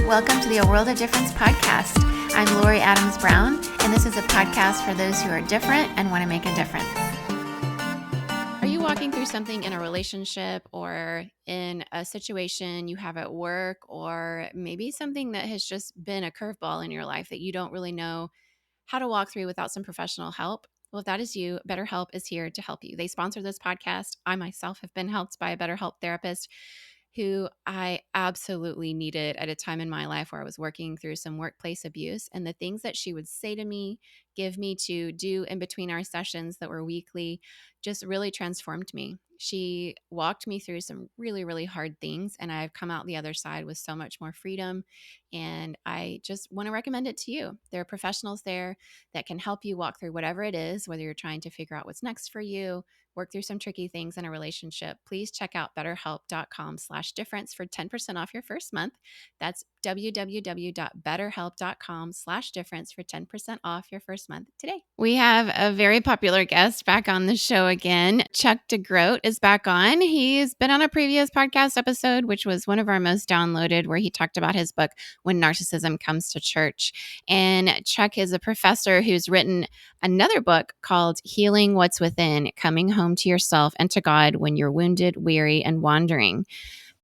Welcome to the A World of Difference podcast. I'm Lori Adams Brown, and this is a podcast for those who are different and want to make a difference. Are you walking through something in a relationship or in a situation you have at work, or maybe something that has just been a curveball in your life that you don't really know how to walk through without some professional help? Well, if that is you, BetterHelp is here to help you. They sponsor this podcast. I myself have been helped by a BetterHelp therapist who I absolutely needed at a time in my life where I was working through some workplace abuse. And the things that she would say to me, give me to do in between our sessions that were weekly, just really transformed me. She walked me through some really, really hard things, and I've come out the other side with so much more freedom. And I just want to recommend it to you. There are professionals there that can help you walk through whatever it is, whether you're trying to figure out what's next for you, work through some tricky things in a relationship. Please check out betterhelp.com/difference for 10% off your first month. That's www.betterhelp.com/difference for 10% off your first month today. We have a very popular guest back on the show again. Chuck DeGroat is back on. He's been on a previous podcast episode, which was one of our most downloaded, where he talked about his book, When Narcissism Comes to Church. And Chuck is a professor who's written another book called Healing What's Within, Coming Home to Yourself and to God When You're Wounded, Weary, and Wandering.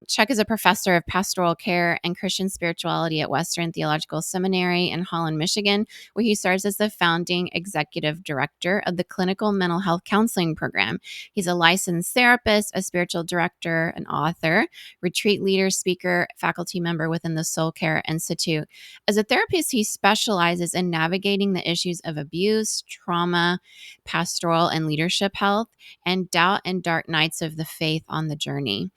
Chuck is a professor of pastoral care and Christian spirituality at Western Theological Seminary in Holland, Michigan, where he serves as the founding executive director of the Clinical Mental Health Counseling Program. He's a licensed therapist, a spiritual director, an author, retreat leader, speaker, faculty member within the Soul Care Institute. As a therapist, he specializes in navigating the issues of abuse, trauma, pastoral and leadership health, and doubt and dark nights of the faith on the journey.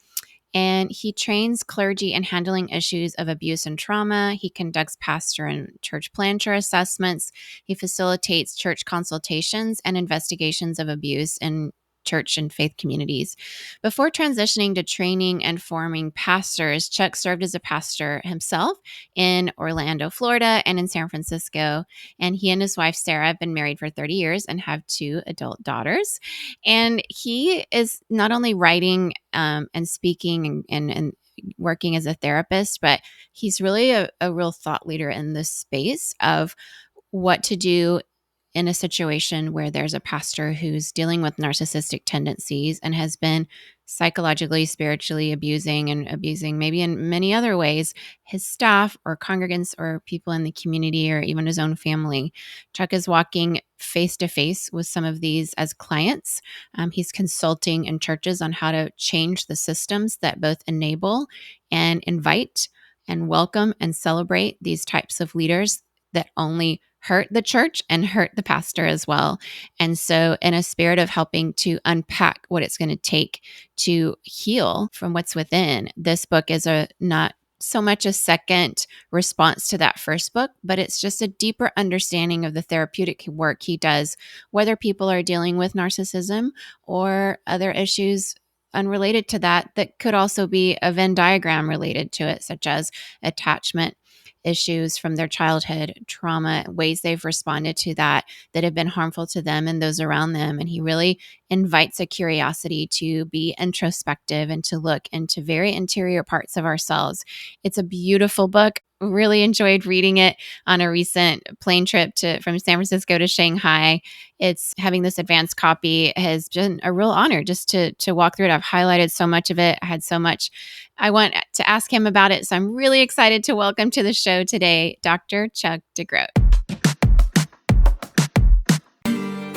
And he trains clergy in handling issues of abuse and trauma. He conducts pastor and church planter assessments. He facilitates church consultations and investigations of abuse in church and faith communities. Before transitioning to training and forming pastors, Chuck served as a pastor himself in Orlando, Florida, and in San Francisco. And he and his wife, Sarah, have been married for 30 years and have 2 adult daughters. And he is not only writing and speaking and working as a therapist, but he's really a real thought leader in this space of what to do in a situation where there's a pastor who's dealing with narcissistic tendencies and has been psychologically, spiritually abusing maybe in many other ways his staff or congregants or people in the community or even his own family. Chuck is walking face to face with some of these as clients. He's consulting in churches on how to change the systems that both enable and invite and welcome and celebrate these types of leaders that only hurt the church and hurt the pastor as well. And so in a spirit of helping to unpack what it's going to take to heal from what's within, this book is not so much a second response to that first book, but it's just a deeper understanding of the therapeutic work he does, whether people are dealing with narcissism or other issues unrelated to that could also be a Venn diagram related to it, such as attachment issues from their childhood, trauma, ways they've responded to that have been harmful to them and those around them. And he really invites a curiosity to be introspective and to look into very interior parts of ourselves. It's a beautiful book. Really enjoyed reading it on a recent plane trip from San Francisco to Shanghai. It's having this advanced copy has been a real honor just to walk through it. I've highlighted so much of it. I had so much I want to ask him about it. So I'm really excited to welcome to the show today, Dr. Chuck DeGroat.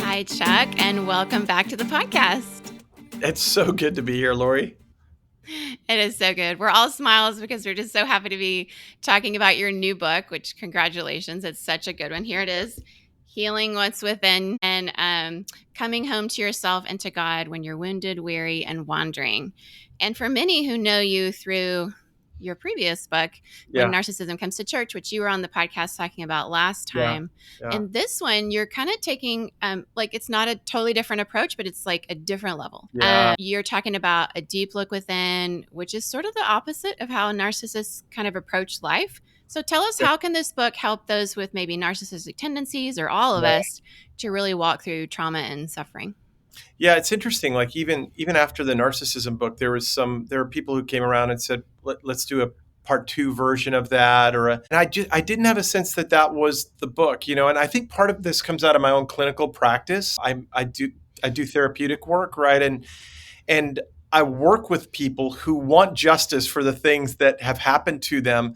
Hi, Chuck, and welcome back to the podcast. It's so good to be here, Lori. It is so good. We're all smiles because we're just so happy to be talking about your new book, which congratulations. It's such a good one. Here it is. Healing What's Within and Coming Home to Yourself and to God When You're Wounded, Weary, and Wandering. And for many who know you through your previous book, When Narcissism Comes to Church, which you were on the podcast talking about last time. And this one, you're kind of taking, it's not a totally different approach, but it's like a different level. You're talking about a deep look within, which is sort of the opposite of how narcissists kind of approach life. So tell us, how can this book help those with maybe narcissistic tendencies or all of us to really walk through trauma and suffering? Yeah, it's interesting. Like even after the narcissism book, there are people who came around and said, let's do part two version of that, and I didn't have a sense that that was the book, and I think part of this comes out of my own clinical practice. I do therapeutic work, right? And I work with people who want justice for the things that have happened to them,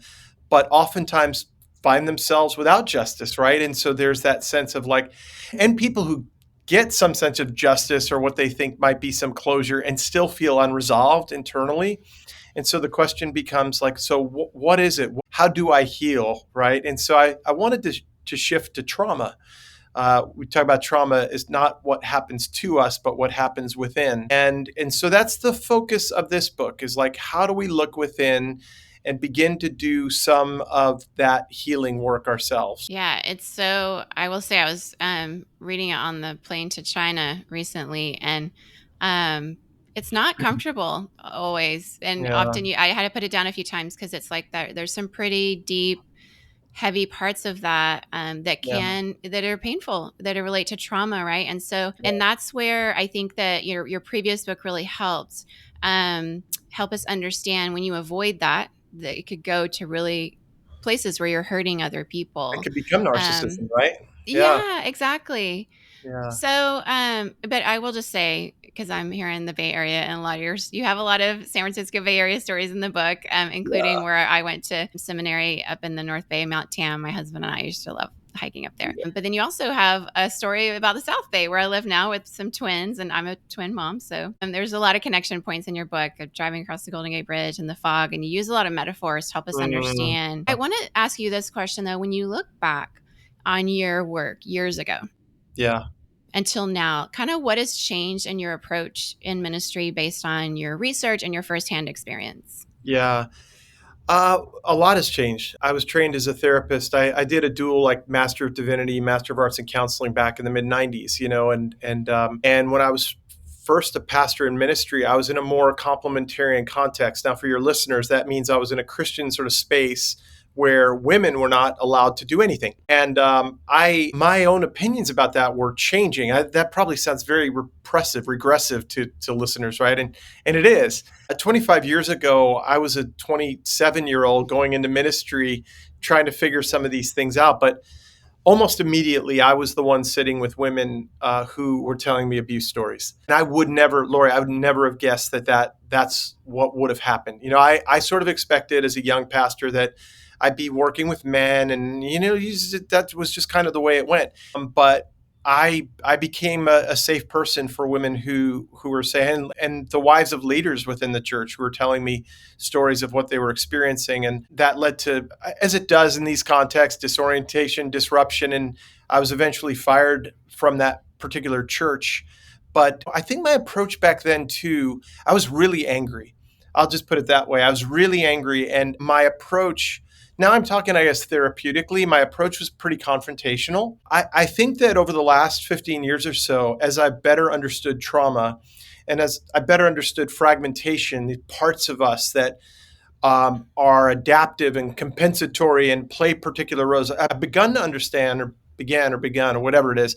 but oftentimes find themselves without justice, right? And so there's that sense of like, and people who get some sense of justice or what they think might be some closure and still feel unresolved internally. And so the question becomes like, so what is it? How do I heal, right? And so I wanted to shift to trauma. We talk about trauma is not what happens to us, but what happens within. And so that's the focus of this book is like, how do we look within and begin to do some of that healing work ourselves? Yeah, it's so. I will say, I was reading it on the plane to China recently, and um, it's not comfortable always. And Yeah, often, I had to put it down a few times because it's like that. There's some pretty deep, heavy parts of that yeah, that are painful, that are relate to trauma, right? And so, and that's where I think that your previous book really helped help us understand when you avoid that it could go to really places where you're hurting other it people. could become Um, narcissism, right? Yeah, yeah, exactly. yeah, So, but I will just say, because I'm here in the Bay Area, and a lot of you have a lot of San Francisco Bay Area stories in the book, yeah, including where I went to seminary up in the North Bay, Mount Tam. My husband and I used to love hiking up there. But then you also have a story about the South Bay, where I live now with some twins, and I'm a twin mom. So there's a lot of connection points in your book of driving across the Golden Gate Bridge and the fog, and you use a lot of metaphors to help us mm, understand. I want to ask you this question though: when you look back on your work years ago yeah, until now, kind of what has changed in your approach in ministry based on your research and your firsthand experience? yeah. A lot has changed. I was trained as a therapist. I did a dual like Master of Divinity, Master of Arts in Counseling back in the mid '90s, and when I was first a pastor in ministry, I was in a more complementarian context. Now, for your listeners, that means I was in a Christian sort of space where women were not allowed to do anything, and I my own opinions about that were changing. That probably sounds very repressive, regressive to listeners, right? And it is. 25 years ago, I was a 27-year-old going into ministry trying to figure some of these things out. But almost immediately, I was the one sitting with women who were telling me abuse stories. And I would never, Lori, I would never have guessed that's what would have happened. I sort of expected as a young pastor that I'd be working with men, and that was just kind of the way it went. But I became a safe person for women who were saying, and the wives of leaders within the church who were telling me stories of what they were experiencing, and that led to, as it does in these contexts, disorientation, disruption, and I was eventually fired from that particular church. But I think my approach back then too, I was really angry. I'll just put it that way. I was really angry, and my approach, now I'm talking, I guess, therapeutically, my approach was pretty confrontational. I think that over the last 15 years or so, as I better understood trauma and as I better understood fragmentation, the parts of us that are adaptive and compensatory and play particular roles, I've begun to understand, or begun, or whatever it is,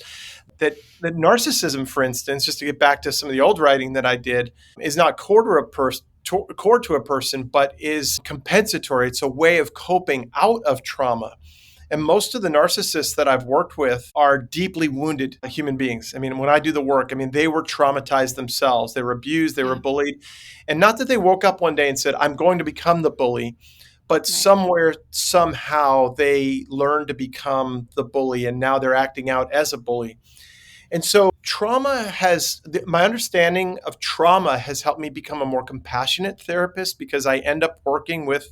that narcissism, for instance, just to get back to some of the old writing that I did, is not core to a person, but is compensatory. It's a way of coping out of trauma. And most of the narcissists that I've worked with are deeply wounded human beings. I mean, when I do the work, I mean, they were traumatized themselves. They were abused, they were Yeah, bullied. And not that they woke up one day and said, I'm going to become the bully, but right. somewhere, somehow, they learned to become the bully. And now they're acting out as a bully. And so my understanding of trauma has helped me become a more compassionate therapist because I end up working with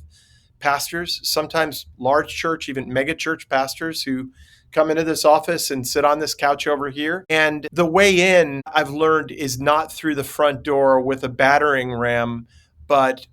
pastors, sometimes large church, even mega church pastors who come into this office and sit on this couch over here. And the way in, I've learned, is not through the front door with a battering ram, but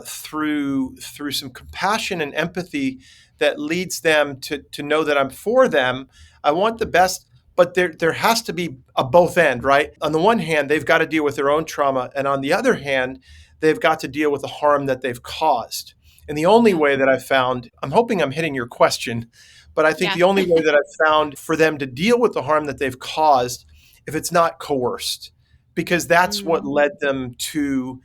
through some compassion and empathy that leads them to know that I'm for them. I want the best, but there has to be a both end, right? On the one hand, they've got to deal with their own trauma, and on the other hand, they've got to deal with the harm that they've caused. And the only Yeah. way that I've found, I'm hoping I'm hitting your question, but I think Yeah. the only way that I've found for them to deal with the harm that they've caused, if it's not coerced, because that's what Mm, led them to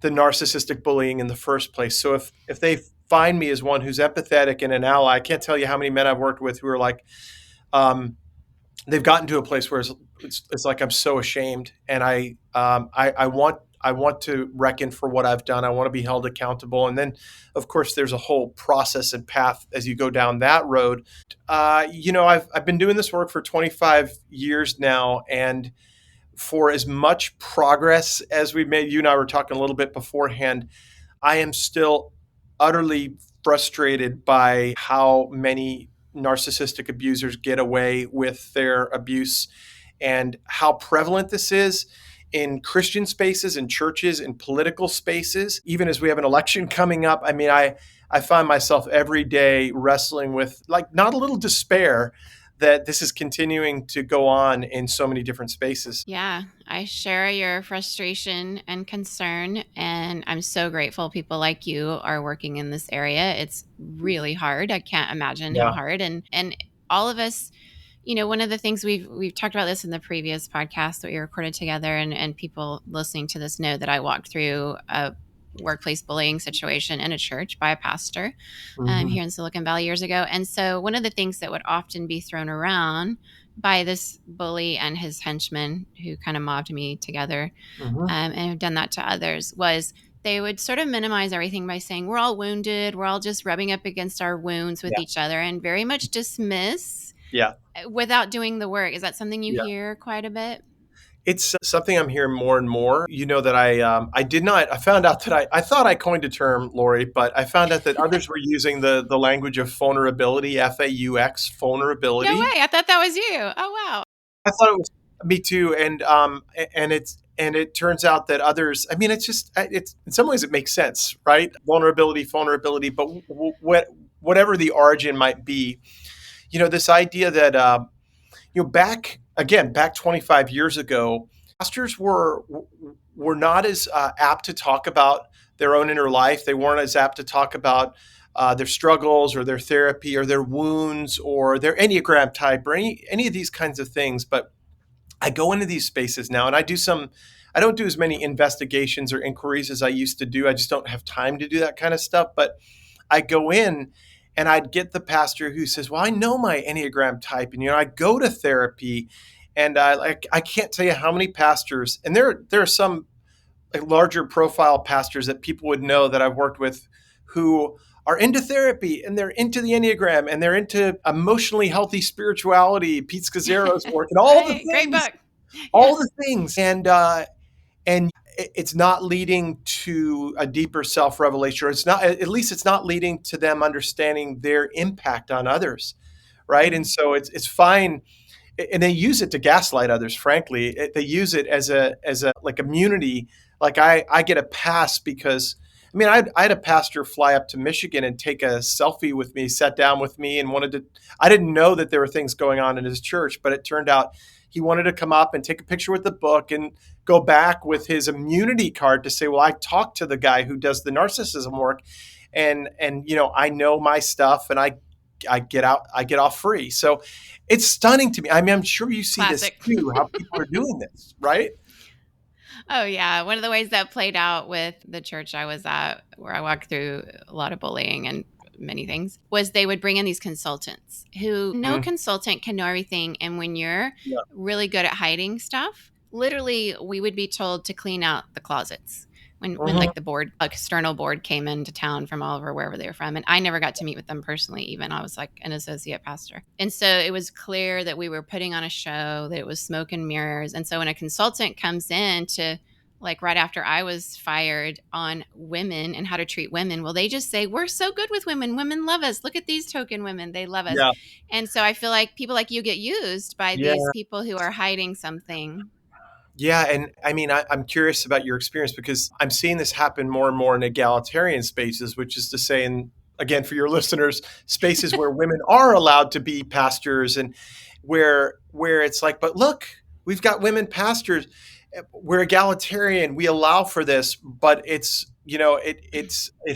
the narcissistic bullying in the first place. So if they find me as one who's empathetic and an ally. I can't tell you how many men I've worked with who are like, um, they've gotten to a place where it's like I'm so ashamed, and I want to reckon for what I've done. I want to be held accountable, and then, of course, there's a whole process and path as you go down that road. I've been doing this work for 25 years now, and for as much progress as we've made, you and I were talking a little bit beforehand, I am still utterly frustrated by how many narcissistic abusers get away with their abuse and how prevalent this is in Christian spaces, in churches, in political spaces. Even as we have an election coming up, I mean, I find myself every day wrestling with like not a little despair that this is continuing to go on in so many different spaces. Yeah, I share your frustration and concern, and I'm so grateful people like you are working in this area. It's really hard. I can't imagine how Yeah. hard, and all of us, one of the things we've talked about this in the previous podcast that we recorded together, and people listening to this know that I walked through a workplace bullying situation in a church by a pastor Hmm. here in Silicon Valley years ago. And so one of the things that would often be thrown around by this bully and his henchmen who kind of mobbed me together Hmm. and have done that to others was they would sort of minimize everything by saying, we're all wounded. We're all just rubbing up against our wounds with Yeah. each other, and very much dismiss Yeah. without doing the work. Is that something you Yeah. hear quite a bit? It's something I'm hearing more and more. You know that I did not. I found out that I thought I coined a term, Lori, but I found out that others were using the language of vulnerability, FAUX, No vulnerability. way. I thought that was you. Oh, wow. I thought it was me too, and it turns out that others. I mean, it's just it's in some ways it makes sense, right? Vulnerability, vulnerability, but whatever the origin might be, this idea that back 25 years ago, pastors were not as apt to talk about their own inner life. They weren't as apt to talk about their struggles or their therapy or their wounds or their Enneagram type or any of these kinds of things. But I go into these spaces now and I don't do as many investigations or inquiries as I used to do. I just don't have time to do that kind of stuff. But I go in and I'd get the pastor who says, "Well, I know my Enneagram type." And, I go to therapy and I can't tell you how many pastors, and there are some like larger profile pastors that people would know that I've worked with who are into therapy and they're into the Enneagram and they're into emotionally healthy spirituality, Pete Scazzero's work and Right. Great book. Yeah. all the things. And it's not leading to a deeper self-revelation, or it's not, at least it's not leading to them understanding their impact on others, right? And Mm. so it's fine, and they use it to gaslight others. Frankly, they use it as a like immunity. Like I get a pass because I mean I had a pastor fly up to Michigan and take a selfie with me, sat down with me, and wanted to. I didn't know that there were things going on in his church, but it turned out he wanted to come up and take a picture with the book and go back with his immunity card to say, well, I talked to the guy who does the narcissism work, and I know my stuff, and I get off free. So it's stunning to me. I mean, I'm sure you see this Classic. too, how people are doing this, right? Oh, yeah. One of the ways that played out with the church I was at, where I walked through a lot of bullying and many things, was they would bring in these consultants who no Mm, consultant can know everything. And when you're yeah. really good at hiding stuff, literally, we would be told to clean out the closets. When Mhm. like the board, external board came into town from all over wherever they were from. And I never got to meet with them personally, even I was like an associate pastor. And so it was clear that we were putting on a show, that it was smoke and mirrors. And so when a consultant comes in to like right after I was fired on women and how to treat women, well, they just say, we're so good with women. Women love us. Look at these token women. They love us. Yeah. And so I feel like people like you get used by these Yeah. people who are hiding something. Yeah, and I mean, I'm curious about your experience because I'm seeing this happen more and more in egalitarian spaces, which is to say, in again for your listeners, spaces where women are allowed to be pastors, and where it's like, but look, we've got women pastors. We're egalitarian. We allow for this, but it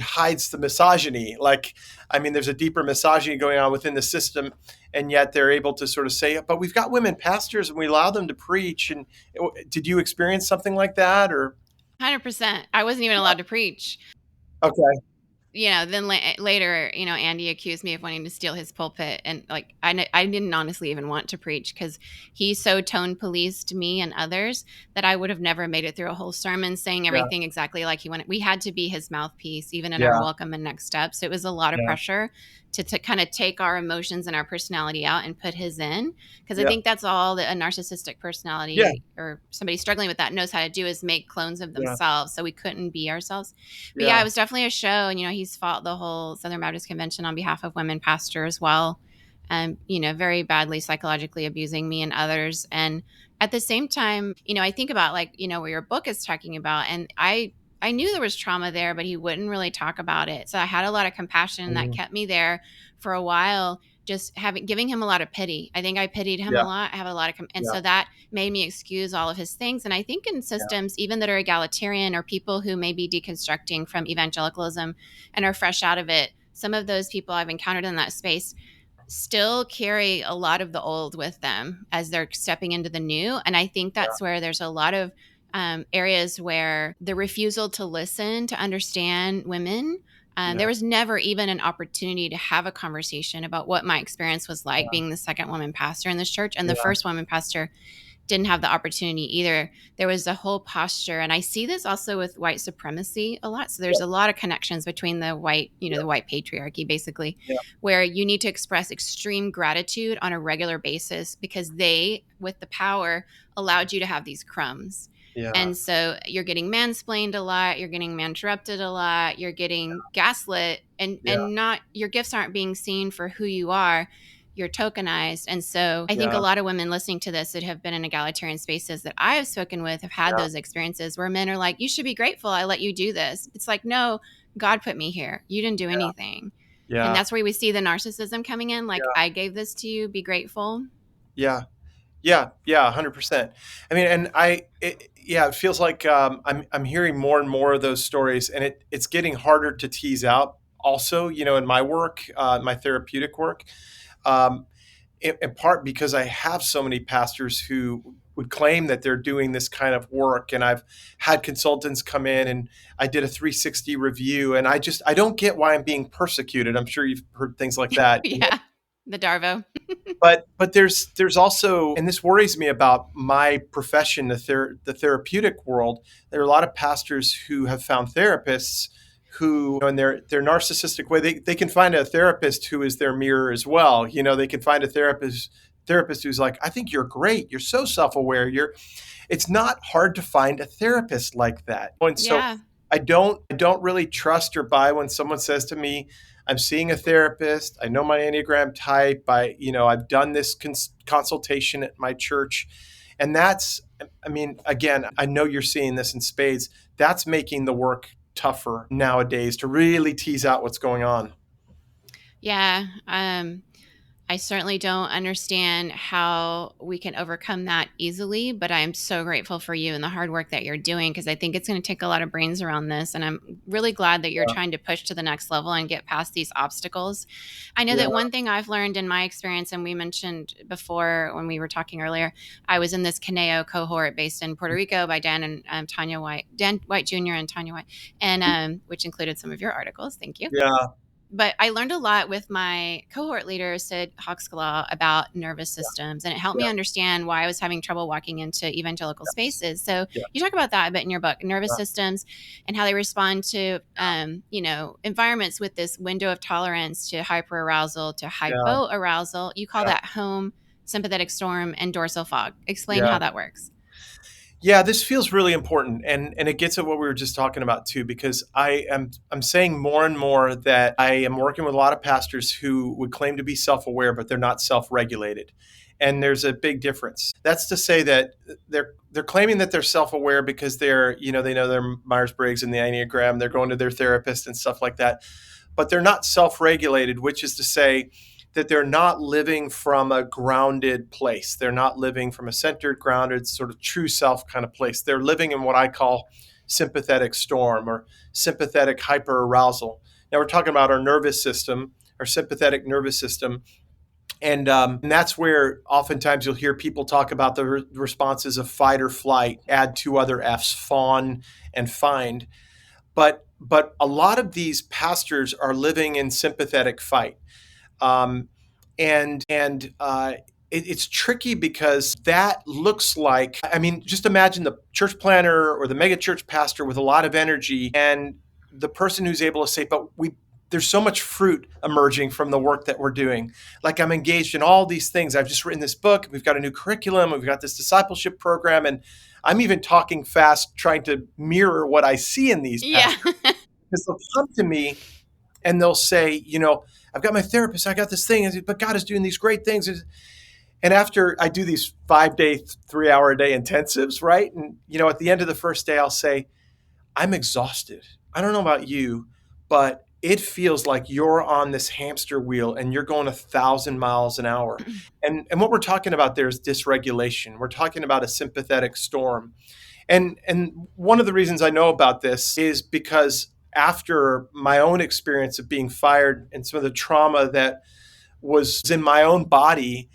hides the misogyny. Like, I mean, there's a deeper misogyny going on within the system, and yet they're able to sort of say, but we've got women pastors and we allow them to preach. And did you experience something like that, or? 100%. I wasn't even allowed to preach. Okay. then later, Andy accused me of wanting to steal his pulpit. And like, I didn't honestly even want to preach because he so tone policed me and others that I would have never made it through a whole sermon saying Yeah. everything exactly like he wanted. We had to be his mouthpiece, even in our Yeah. welcome and next steps. It was a lot of Yeah. pressure to kind of take our emotions and our personality out and put his in. Because I Yeah. think that's all that a narcissistic Yeah. personality or somebody struggling with that knows how to do is make clones of Yeah. themselves. So we couldn't be ourselves. But yeah, it Yeah. was definitely a show. And, he's fought the whole Southern Baptist Convention on behalf of women pastors as well. And, very badly psychologically abusing me and others. And at the same time, I think about like, where your book is talking about. And I knew there was trauma there, but he wouldn't really talk about it. So I had a lot of compassion that Mhm. kept me there for a while, just giving him a lot of pity. I think I pitied him a Yeah. lot. I have a lot of, and Yeah. so that made me excuse all of his things. And I think in Yeah. systems, even that are egalitarian or people who may be deconstructing from evangelicalism and are fresh out of it, some of those people I've encountered in that space still carry a lot of the old with them as they're stepping into the new. And I think Yeah. that's where there's a lot of areas where the refusal to listen, to understand women. There Yeah. was never even an opportunity to have a conversation about what my experience was like being the second woman pastor in this church and the Yeah. first woman pastor didn't have the opportunity either. There was a whole posture. And I see this also with white supremacy a lot. So there's a lot of connections between the white, Yeah. the white patriarchy, basically, Yeah. where you need to express extreme gratitude on a regular basis because they, with the power, allowed you to have these crumbs. Yeah. And so you're getting mansplained a lot, you're getting man-interrupted a lot, you're getting gaslit, and Yeah. not your gifts aren't being seen for who you are, you're tokenized. And so I think a Yeah. lot of women listening to this that have been in egalitarian spaces that I have spoken with have had Yeah. those experiences where men are like, you should be grateful I let you do this. It's like, no, God put me here. You didn't do anything. And Yeah. that's where we see the narcissism coming in. Like, Yeah. I gave this to you, be grateful. Yeah. Yeah. Yeah. 100%. I mean, and yeah, it feels like I'm hearing more and more of those stories, and it's getting harder to tease out. Also, in my work, my therapeutic work, um, in part because I have so many pastors who would claim that they're doing this kind of work. And I've had consultants come in and I did a 360 review, and I don't get why I'm being persecuted. I'm sure you've heard things like that. Yeah. The Darvo. But there's also, and this worries me about my profession, the therapeutic world. There are a lot of pastors who have found therapists who, in their narcissistic way, they can find a therapist who is their mirror as well. They can find a therapist who's like, I think you're great. You're so self-aware. It's not hard to find a therapist like that. And so Yeah. I don't really trust or buy when someone says to me, I'm seeing a therapist. I know my Enneagram type. I've done this consultation at my church. And I mean, again, I know you're seeing this in spades. That's making the work tougher nowadays to really tease out what's going on. Yeah. I certainly don't understand how we can overcome that easily, but I am so grateful for you and the hard work that you're doing because I think it's going to take a lot of brains around this. And I'm really glad that you're Yeah. trying to push to the next level and get past these obstacles. I know Yeah. that one thing I've learned in my experience, and we mentioned before when we were talking earlier, I was in this Caneo cohort based in Puerto Rico by Dan and Tanya White, Dan White Jr. and Tanya White, and which included some of your articles. Thank you. Yeah. But I learned a lot with my cohort leader, Sid Hawkskalaw, about nervous systems, and it helped me Yeah. understand why I was having trouble walking into evangelical Yes. spaces. So Yeah. you talk about that a bit in your book, nervous Yeah. systems, and how they respond to, environments with this window of tolerance to hyperarousal to Yeah. hypoarousal. You call Yeah. that home, sympathetic storm, and dorsal fog. Explain Yeah. how that works. Yeah, this feels really important, and it gets at what we were just talking about too, because I'm saying more and more that I am working with a lot of pastors who would claim to be self-aware, but they're not self-regulated. And there's a big difference. That's to say that they're claiming that they're self-aware because they know their Myers-Briggs and the Enneagram, they're going to their therapist and stuff like that. But they're not self-regulated, which is to say that they're not living from a grounded place. They're not living from a centered, grounded, sort of true self kind of place. They're living in what I call sympathetic storm or sympathetic hyperarousal. Now we're talking about our nervous system, our sympathetic nervous system. And that's where oftentimes you'll hear people talk about the responses of fight or flight, add two other F's, fawn and find. But but a lot of these pastors are living in sympathetic fight. Um, it's tricky because that looks like, I mean, just imagine the church planner or the mega church pastor with a lot of energy, and the person who's able to say, but there's so much fruit emerging from the work that we're doing. Like, I'm engaged in all these things. I've just written this book. We've got a new curriculum. We've got this discipleship program. And I'm even talking fast, trying to mirror what I see in these Yeah. pastors. Because they'll come to me and they'll say, I've got my therapist, I got this thing, but God is doing these great things. And after I do these 5-day, 3-hour a day intensives, right? And, at the end of the first day, I'll say, I'm exhausted. I don't know about you, but it feels like you're on this hamster wheel and you're going 1,000 miles an hour. And what we're talking about there is dysregulation. We're talking about a sympathetic storm. And one of the reasons I know about this is because after my own experience of being fired and some of the trauma that was in my own body,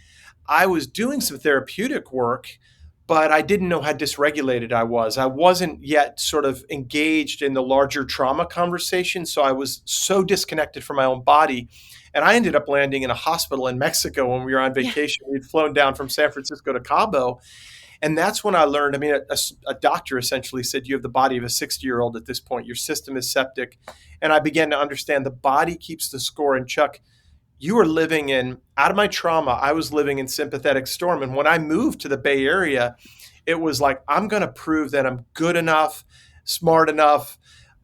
I was doing some therapeutic work, but I didn't know how dysregulated I was. I wasn't yet sort of engaged in the larger trauma conversation. So I was so disconnected from my own body. And I ended up landing in a hospital in Mexico when we were on Yeah. vacation. We'd flown down from San Francisco to Cabo. And that's when I learned, I mean, a doctor essentially said, you have the body of a 60-year-old at this point. Your system is septic. And I began to understand the body keeps the score. And Chuck, you were living out of my trauma, I was living in sympathetic storm. And when I moved to the Bay Area, it was like, I'm going to prove that I'm good enough, smart enough.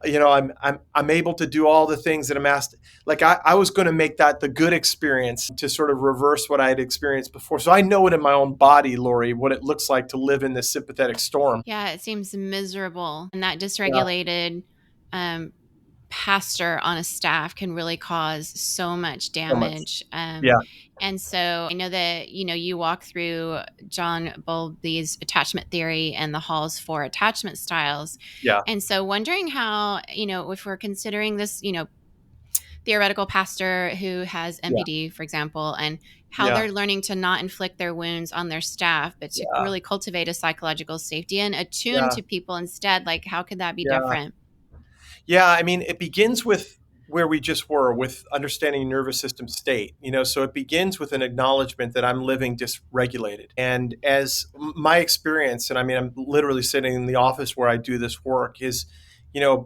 I'm able to do all the things that I'm asked. Like, I was going to make that the good experience to sort of reverse what I had experienced before. So I know it in my own body, Lori, what it looks like to live in this sympathetic storm. Yeah, it seems miserable. And that Yeah, dysregulated pastor on a staff can really cause so much so much. damage. Yeah, And so I know that, you walk through John Bowlby's attachment theory and the Hall's 4 attachment styles. yeah, And so wondering how, if we're considering this, theoretical pastor who has yeah, MPD, for example, and how yeah, they're learning to not inflict their wounds on their staff, but to yeah, really cultivate a psychological safety and attune yeah, to people instead. Like, how could that be yeah. different? Yeah, I mean, it begins with where we just were with understanding nervous system state. So it begins with an acknowledgement that I'm living dysregulated. And as my experience, and I mean, I'm literally sitting in the office where I do this work, is,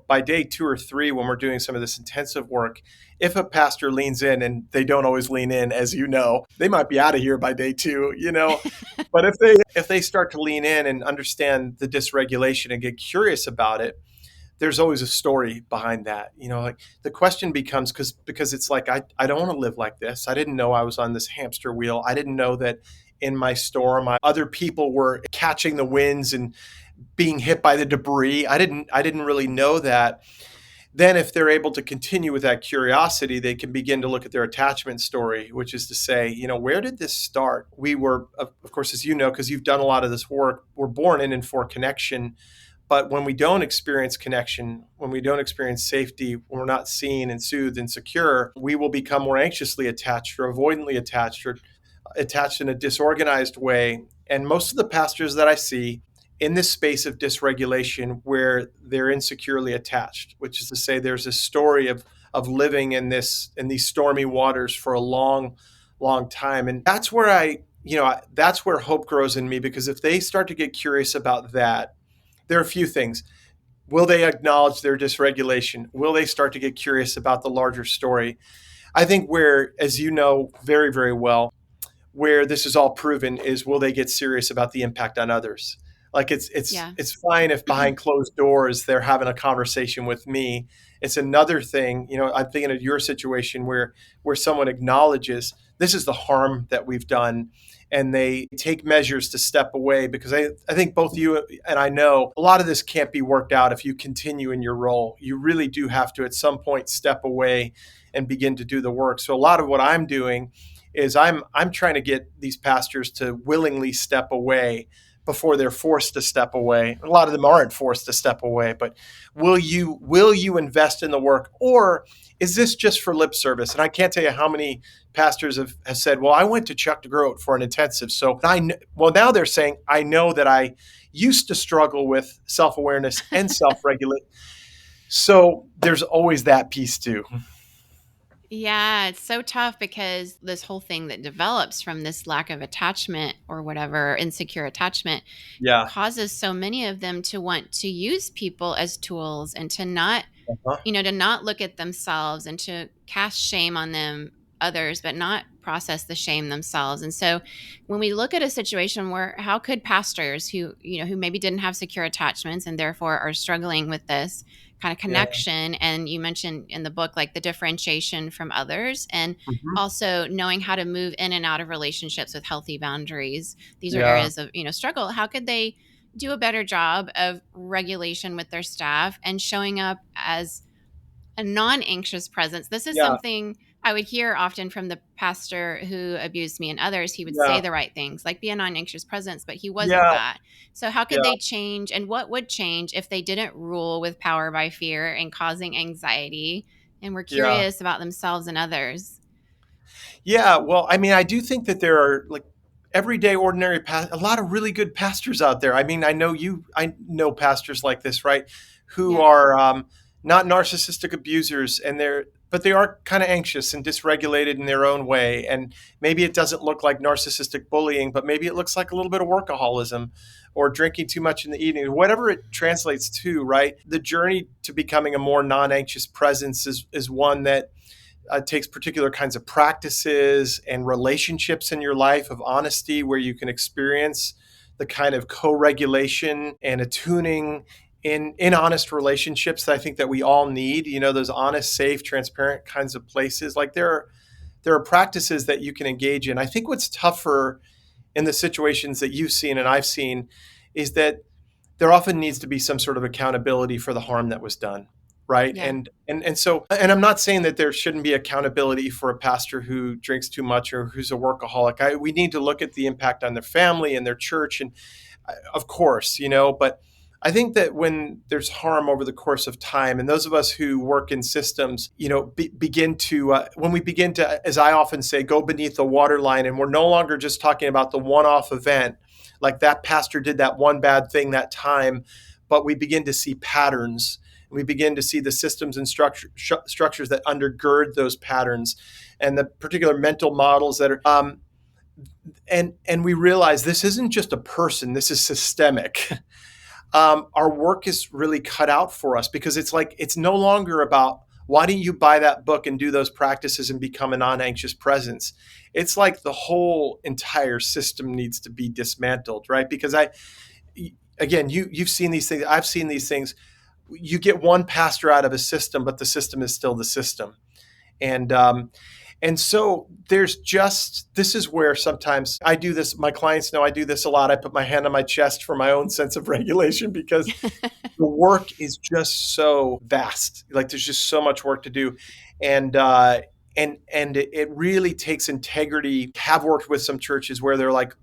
by day 2 or 3, when we're doing some of this intensive work, if a pastor leans in, and they don't always lean in, as you know, they might be out of here by day 2, but if they start to lean in and understand the dysregulation and get curious about it, there's always a story behind that. Like, the question becomes, because it's like, I don't want to live like this. I didn't know I was on this hamster wheel. I didn't know that in my storm, other people were catching the winds and being hit by the debris. I didn't really know that. Then if they're able to continue with that curiosity, they can begin to look at their attachment story, which is to say, where did this start? We were, of course, as you know, because you've done a lot of this work, we're born in and for connection. But when we don't experience connection, when we don't experience safety, when we're not seen and soothed and secure, we will become more anxiously attached or avoidantly attached or attached in a disorganized way. And most of the pastors that I see in this space of dysregulation where they're insecurely attached, which is to say there's a story of living in these stormy waters for a long, long time. And that's where that's where hope grows in me, because if they start to get curious about that, there are a few things. Will they acknowledge their dysregulation? Will they start to get curious about the larger story? I think where, as you know very, very well, where this is all proven is, will they get serious about the impact on others? Like, Yeah. it's fine if behind closed doors they're having a conversation with me. It's another thing, I'm thinking of your situation where someone acknowledges this is the harm that we've done, and they take measures to step away, because I think both you and I know a lot of this can't be worked out if you continue in your role. You really do have to at some point step away and begin to do the work. So a lot of what I'm doing is I'm trying to get these pastors to willingly step away before they're forced to step away. A lot of them aren't forced to step away, but will you invest in the work, or is this just for lip service? And I can't tell you how many pastors have said, well, I went to Chuck DeGroat for an intensive. So now they're saying, I know that I used to struggle with self-awareness and self-regulation. So there's always that piece too. Yeah, it's so tough because this whole thing that develops from this lack of attachment or whatever, insecure attachment, Yeah. causes so many of them to want to use people as tools and to not, Uh-huh. to not look at themselves and to cast shame on them, others, but not process the shame themselves. And so when we look at a situation where how could pastors who maybe didn't have secure attachments and therefore are struggling with this kind of Yeah. connection, and you mentioned in the book like the differentiation from others, and Mhm. also knowing how to move in and out of relationships with healthy boundaries, these are Yeah. areas of struggle. How could they do a better job of regulation with their staff and showing up as a non-anxious presence? This is Yeah. something I would hear often from the pastor who abused me and others. He would say Yeah. the right things, like be a non-anxious presence, but he wasn't Yeah. that. So how could Yeah. they change, and what would change if they didn't rule with power by fear and causing anxiety and were Yeah. curious about themselves and others? Yeah, well, I mean, I do think that there are like everyday ordinary a lot of really good pastors out there. I mean, I know pastors like this, right? Who Yeah. are not narcissistic abusers, and but they are kind of anxious and dysregulated in their own way. And maybe it doesn't look like narcissistic bullying, but maybe it looks like a little bit of workaholism or drinking too much in the evening, whatever it translates to, right? The journey to becoming a more non-anxious presence is one that takes particular kinds of practices and relationships in your life of honesty where you can experience the kind of co-regulation and attuning in honest relationships that I think that we all need. Those honest, safe, transparent kinds of places. Like there are practices that you can engage in. I think what's tougher in the situations that you've seen and I've seen is that there often needs to be some sort of accountability for the harm that was done, right? Yeah. And I'm not saying that there shouldn't be accountability for a pastor who drinks too much or who's a workaholic. We need to look at the impact on their family and their church, and of course, but I think that when there's harm over the course of time, and those of us who work in systems, begin to, when we begin to, as I often say, go beneath the waterline, and we're no longer just talking about the one-off event, like that pastor did that one bad thing that time, but we begin to see patterns. We begin to see the systems and structures that undergird those patterns, and the particular mental models that are. And we realize this isn't just a person; this is systemic. Our work is really cut out for us because it's no longer about why don't you buy that book and do those practices and become a non-anxious presence. It's like the whole entire system needs to be dismantled, right? Because again, you've seen these things, I've seen these things. You get one pastor out of a system, but the system is still the system. And so this is where sometimes I do this. My clients know I do this a lot. I put my hand on my chest for my own sense of regulation because the work is just so vast. Like there's just so much work to do. And, it really takes integrity. Have worked with some churches where they're like,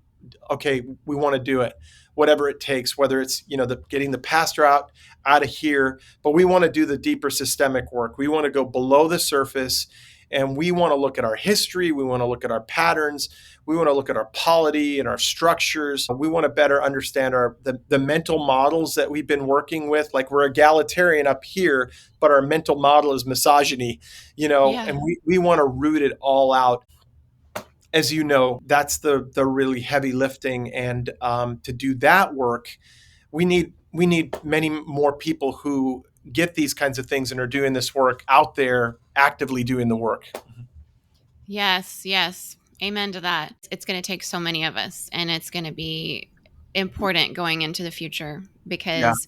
okay, we want to do it, whatever it takes, whether it's, getting the pastor out of here, but we want to do the deeper systemic work. We want to go below the surface, and we want to look at our history. We want to look at our patterns. We want to look at our polity and our structures. We want to better understand the mental models that we've been working with. Like we're egalitarian up here, but our mental model is misogyny, Yeah. and we want to root it all out. As you know, that's the really heavy lifting, and to do that work, we need many more people who get these kinds of things and are doing this work out there, actively doing the work. Yes, yes. Amen to that. It's going to take so many of us, and it's going to be important going into the future Yeah. because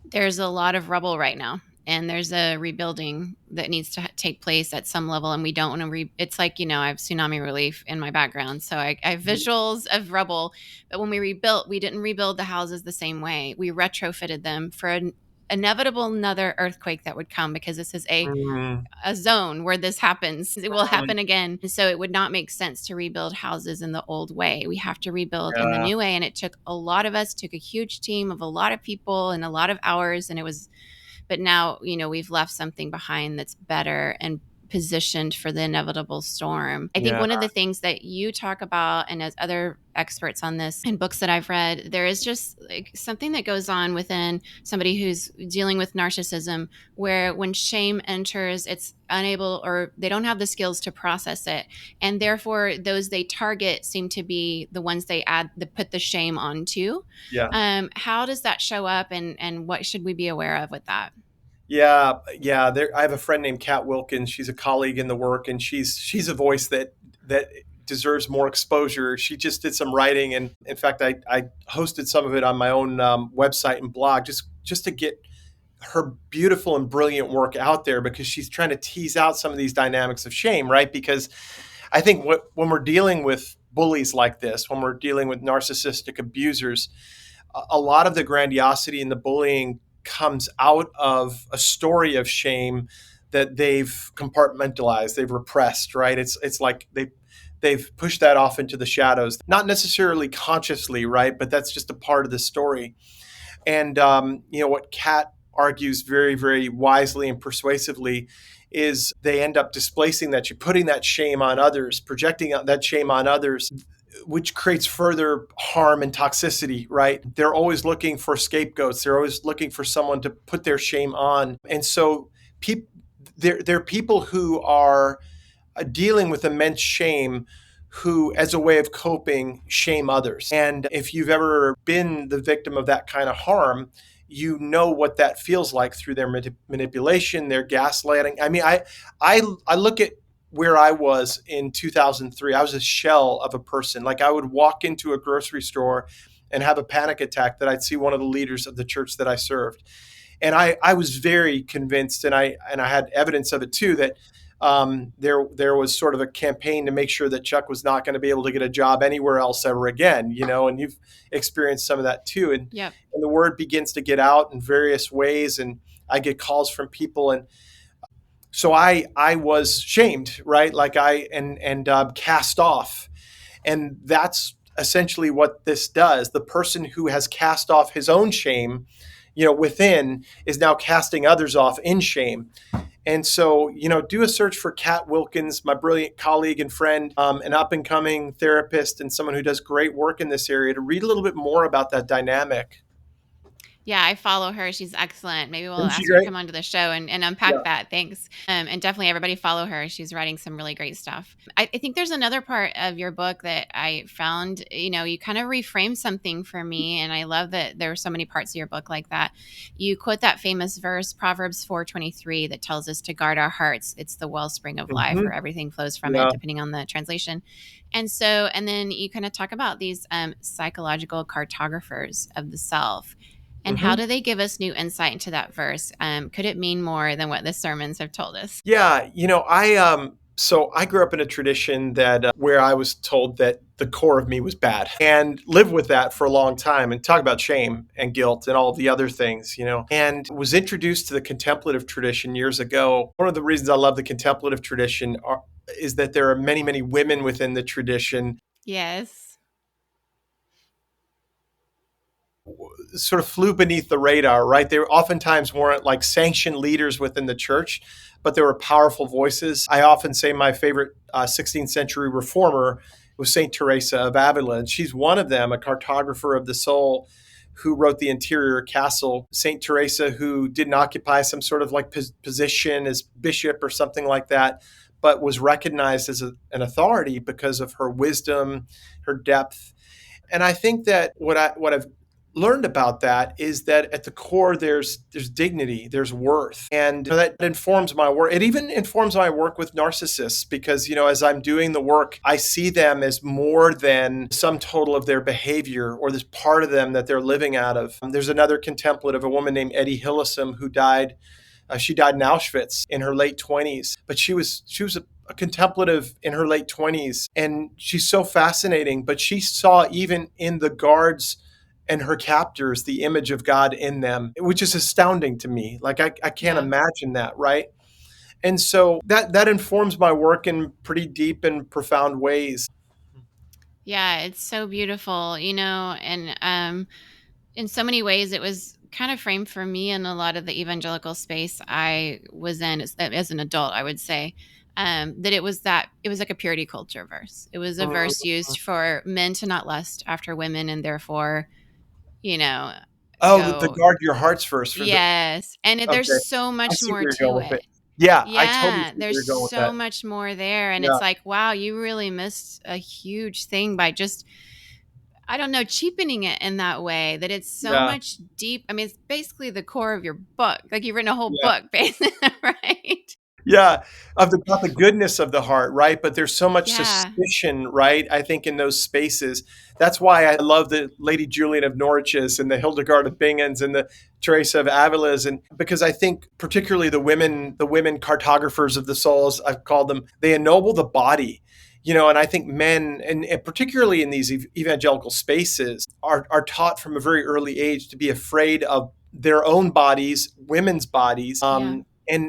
there's a lot of rubble right now, and there's a rebuilding that needs to take place at some level, and we don't want to it's like, I have tsunami relief in my background, so I have visuals of rubble. But when we rebuilt, we didn't rebuild the houses the same way. We retrofitted them for an inevitable another earthquake that would come, because this is Mm, a zone where this happens. It will happen again. And so it would not make sense to rebuild houses in the old way. We have to rebuild in the yeah. new way. And it took a lot of us, took a huge team of a lot of people and a lot of hours. And it was, but now, we've left something behind that's better and positioned for the inevitable storm. I think Yeah. one of the things that you talk about, and as other experts on this in books that I've read, there is just like something that goes on within somebody who's dealing with narcissism, where when shame enters, it's unable, or they don't have the skills to process it. And therefore, those they target seem to be the ones they put the shame onto. Yeah. How does that show up, and what should we be aware of with that? Yeah. I have a friend named Kat Wilkins. She's a colleague in the work, and she's a voice that deserves more exposure. She just did some writing, and in fact, I hosted some of it on my own website and blog, just to get her beautiful and brilliant work out there, because she's trying to tease out some of these dynamics of shame, right? Because I think when we're dealing with bullies like this, when we're dealing with narcissistic abusers, a lot of the grandiosity in the bullying comes out of a story of shame that they've compartmentalized, they've repressed, right? It's like they've pushed that off into the shadows, not necessarily consciously, right? But that's just a part of the story. And what Kat argues very, very wisely and persuasively is they end up displacing that, you're putting that shame on others, projecting that shame on others, which creates further harm and toxicity, right? They're always looking for scapegoats. They're always looking for someone to put their shame on. And so peop- there are people who are dealing with immense shame who, as a way of coping, shame others. And if you've ever been the victim of that kind of harm, you know what that feels like through their manipulation, their gaslighting. I mean, I look at where I was in 2003. I was a shell of a person. Like, I would walk into a grocery store and have a panic attack that I'd see one of the leaders of the church that I served. And I was very convinced, and I had evidence of it too, that there was sort of a campaign to make sure that Chuck was not going to be able to get a job anywhere else ever again, and you've experienced some of that too. Yep. And the word begins to get out in various ways, and I get calls from people, and so I was shamed, right? Like cast off, and that's essentially what this does. The person who has cast off his own shame, within, is now casting others off in shame. And so, do a search for Kat Wilkins, my brilliant colleague and friend, an up and coming therapist and someone who does great work in this area, to read a little bit more about that dynamic. Yeah, I follow her. She's excellent. Maybe we'll Isn't she ask her to great? come onto the show and Yeah. unpack that. Thanks. And definitely everybody follow her. She's writing some really great stuff. I think there's another part of your book that I found, you kind of reframe something for me. And I love that there are so many parts of your book like that. You quote that famous verse, Proverbs 4:23, that tells us to guard our hearts. It's the wellspring of life, Hmm. or everything flows from it, Yeah. depending on the translation. And then you kind of talk about these psychological cartographers of the self. And how Hmm. do they give us new insight into that verse? Could it mean more than what the sermons have told us? Yeah. I grew up in a tradition that where I was told that the core of me was bad, and lived with that for a long time, and talk about shame and guilt and all the other things, and was introduced to the contemplative tradition years ago. One of the reasons I love the contemplative tradition is that there are many, many women within the tradition, Yes. sort of flew beneath the radar, right? They oftentimes weren't like sanctioned leaders within the church, but they were powerful voices. I often say my favorite 16th century reformer was Saint Teresa of Avila. She's one of them, a cartographer of the soul who wrote The Interior Castle. Saint Teresa, who didn't occupy some sort of like position as bishop or something like that, but was recognized as an authority because of her wisdom, her depth. And I think that what I've learned about that is that at the core there's dignity, there's worth, and that informs my work. It even informs my work with narcissists, because as I'm doing the work, I see them as more than sum total of their behavior, or this part of them that they're living out of. There's another contemplative, a woman named Etty Hillesum, who died. She died in Auschwitz in her late 20s, but she was a contemplative in her late 20s, and she's so fascinating. But she saw, even in the guards and her captors, the image of God in them, which is astounding to me. Like, I can't Yeah. imagine that, right? And so that informs my work in pretty deep and profound ways. Yeah, it's so beautiful, and in so many ways it was kind of framed for me in a lot of the evangelical space I was in as an adult, I would say. that it was like a purity culture verse. It was a verse Mhm. used for men to not lust after women and therefore, you know, Oh, the go guard your hearts first for the yes. And there's okay. so I much see more where you're to going with it. it. Yeah, I totally Yeah, see where there's you're going with so that. much more there. And Yeah, it's like, wow, you really missed a huge thing by just, I don't know, cheapening it in that way that it's so yeah, much deep. I mean, it's basically the core of your book. Like you've written a whole yeah. book, basically, right? Yeah, of the about the goodness of the heart, right? But there's so much Yeah. suspicion, right? I think in those spaces. That's why I love the Lady Julian of Norwich's and the Hildegard of Bingen's and the Teresa of Avila's, and because I think particularly the women cartographers of the souls, I've called them, they ennoble the body. And I think men, and particularly in these evangelical spaces, are taught from a very early age to be afraid of their own bodies, women's bodies, Yeah. and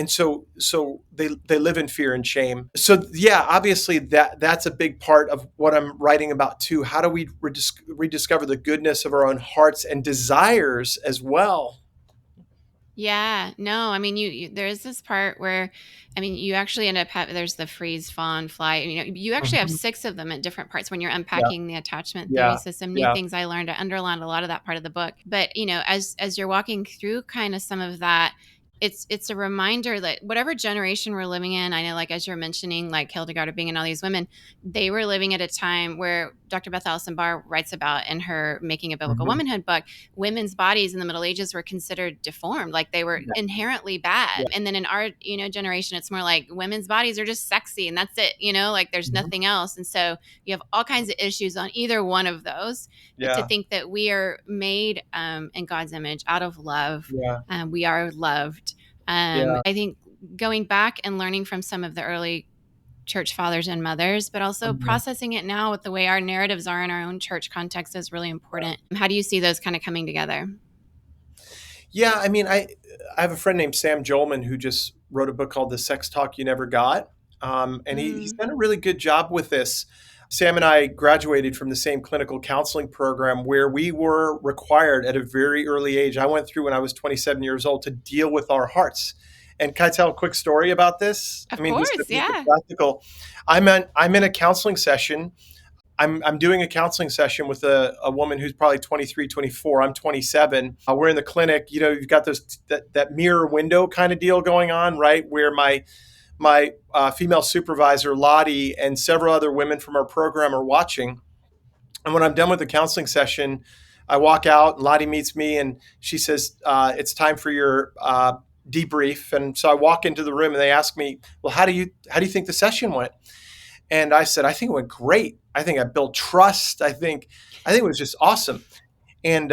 so they live in fear and shame. So yeah, obviously that's a big part of what I'm writing about too. How do we rediscover the goodness of our own hearts and desires as well? Yeah, no, I mean, there is this part where, I mean, you actually end up there's the freeze, fawn, fly. You actually have Mhm. six of them at different parts when you're Yeah, unpacking the attachment theory yeah, system. New yeah. things I learned. I underlined a lot of that part of the book. But as you're walking through kind of some of that, it's a reminder that whatever generation we're living in, I know, like as you're mentioning, like Hildegard of Bingen and all these women, they were living at a time where Dr. Beth Allison Barr writes about in her Making a Biblical Hmm. Womanhood book, women's bodies in the Middle Ages were considered deformed, like they were Yeah, inherently yeah. bad. And then in our, generation, it's more like women's bodies are just sexy and that's it, like there's Mhm. nothing else. And so you have all kinds of issues on either one of those. But to Yeah, think that we are made in God's image out of love, yeah, we are loved. yeah. I think going back and learning from some of the early church fathers and mothers, but also Mhm. processing it now with the way our narratives are in our own church context is really important. How do you see those kind of coming together? Yeah, I mean, I have a friend named Sam Jolman who just wrote a book called The Sex Talk You Never Got. And he's Mm, done a really good job with this. Sam and I graduated from the same clinical counseling program where we were required at a very early age. I went through when I was 27 years old to deal with our hearts. And can I tell a quick story about this? I of mean, just to course, make it yeah. practical. I'm in a counseling session. I'm doing a counseling session with a woman who's probably 23, 24. I'm 27. We're in the clinic. You've got that mirror window kind of deal going on, right? Where my female supervisor Lottie and several other women from our program are watching. And when I'm done with the counseling session, I walk out. And Lottie meets me, and she says, "It's time for your debrief." And so I walk into the room, and they ask me, "Well, how do you think the session went?" And I said, I think it went great. I think I built trust. I think it was just awesome. And